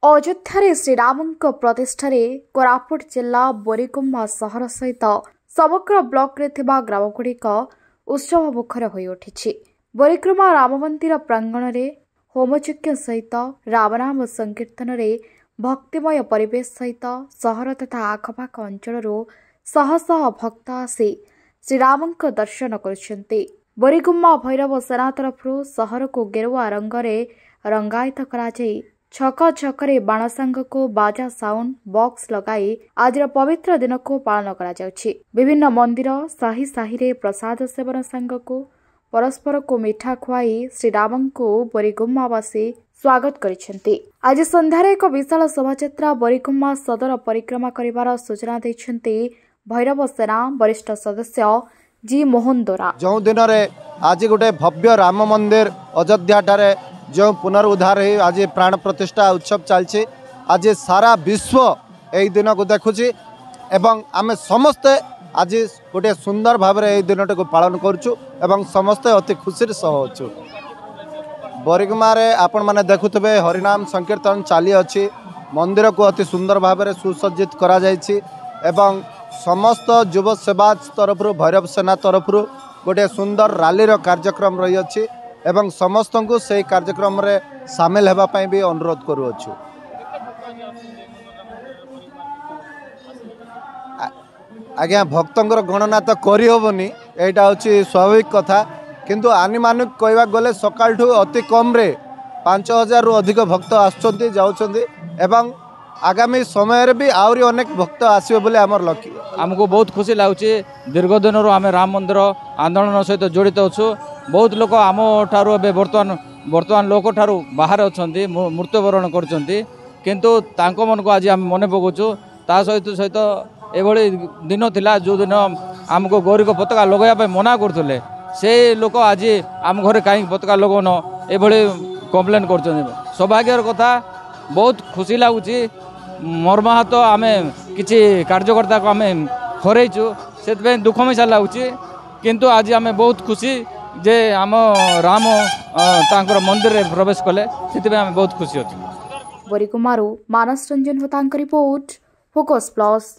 अयोध्या श्रीरामଙ୍କ प्रतिष्ठारे कोरापुट जिला बोरीगुम्मा सहर सहित समग्र ब्लॉक रे थिबा ग्रामगुड़िक उत्सव मुखर होई उठिछि। बोरीगुम्मा राम मंदिर प्रांगण रे होमयज्ञ सहित रामनाम संकीर्तन रे भक्तिमय परिवेश सहित सहर तथा आखपाख अंचल शह शह भक्त आसी श्रीरामଙ୍କ दर्शन करुछन्ति। बोरीगुम्मा भैरव सेना तरफरु सहर को गेरुआ रंग रे रंगायित करा जाई छक छकरे बाण सांग को बाजा साउंड बॉक्स लगाई आज पवित्र दिन को पालन करा जाउछि। विभिन्न मंदिर साही साही रे प्रसाद सेवन सांग को परस्पर को मिठा खुआई श्रीराम को बोरीगुम्मावासी स्वागत करिसेंति। आज संध्यारे एक विशाल शोभायात्रा बोरीगुम्मा सदर परिक्रमा करिवार सूचना दैछन्ति भैरव सेना वरिष्ठ सदस्य जी मोहन दोरा। जो दिन रे आज गोटे भव्य राम मंदिर अयोध्या ठारे जो पुनरुद्धार है आज प्राण प्रतिष्ठा उत्सव चलछि। आज सारा विश्व यही दिन को देखुछि एवं आमे समस्ते आज गोटे सुंदर भाव में यही दिन को पालन करुछु एवं समस्ते अति खुशी सह अछु। बोरीगुम्मा रे आपण माने देखुथबे हरिनाम संकीर्तन चाली अछि। मंदिर को अति सुंदर भाव में सुसज्जित करा जायछि एवं समस्त युव सेवा तरफ भैरव सेना तरफ गोटे सुंदर रैली कार्यक्रम रही अछि एवं समस्त को से कार्यक्रम रे शामिल हेबा पई भी अनुरोध करूछु। आज्ञा भक्तंकर गणना तो करी होबनी एटा होची स्वाभाविक कथा, किंतु आनुमानिक कहवा गले सकाल ठू अति कम रे 5000 रु अधिक भक्त आछंती जाउछंती एवं आगामी समय रे भी आउरी अनेक भक्त आसीबे बोले हमर लक्ष्य। हमको बहुत खुशी लाଗୁଛି। दीर्घ दिन आम राम मंदिर आंदोलन सहित जड़ित अच्छु। बहुत लोक आम ठारू बर्तमान लोक ठारू बाहर अच्छा मृत्युवरण करछंती, किंतु तांको मन को आज आम मने पकाउछु। ता सहित सहित एभली दिन थिला जो दिन आमको गौरी को पताका लगाया मना करथले से लोक आज आम घरे कहीं पताका लगन एभली कंप्लेन करछंती। सौभाग्यर कथा, बहुत खुशी लाଗୁଛି। मर्माहत आम किसी कार्यकर्ता को आम हरइचु से दुख मिशा लाଗୁଛି, किंतु आज आम बहुत खुशी जे आम राम तांकर मंदिर रे प्रवेश कले से आम बहुत खुशी अच्छे। बोरीगुम्मारू मानस रंजन होतांक रिपोर्ट फोकस प्लस।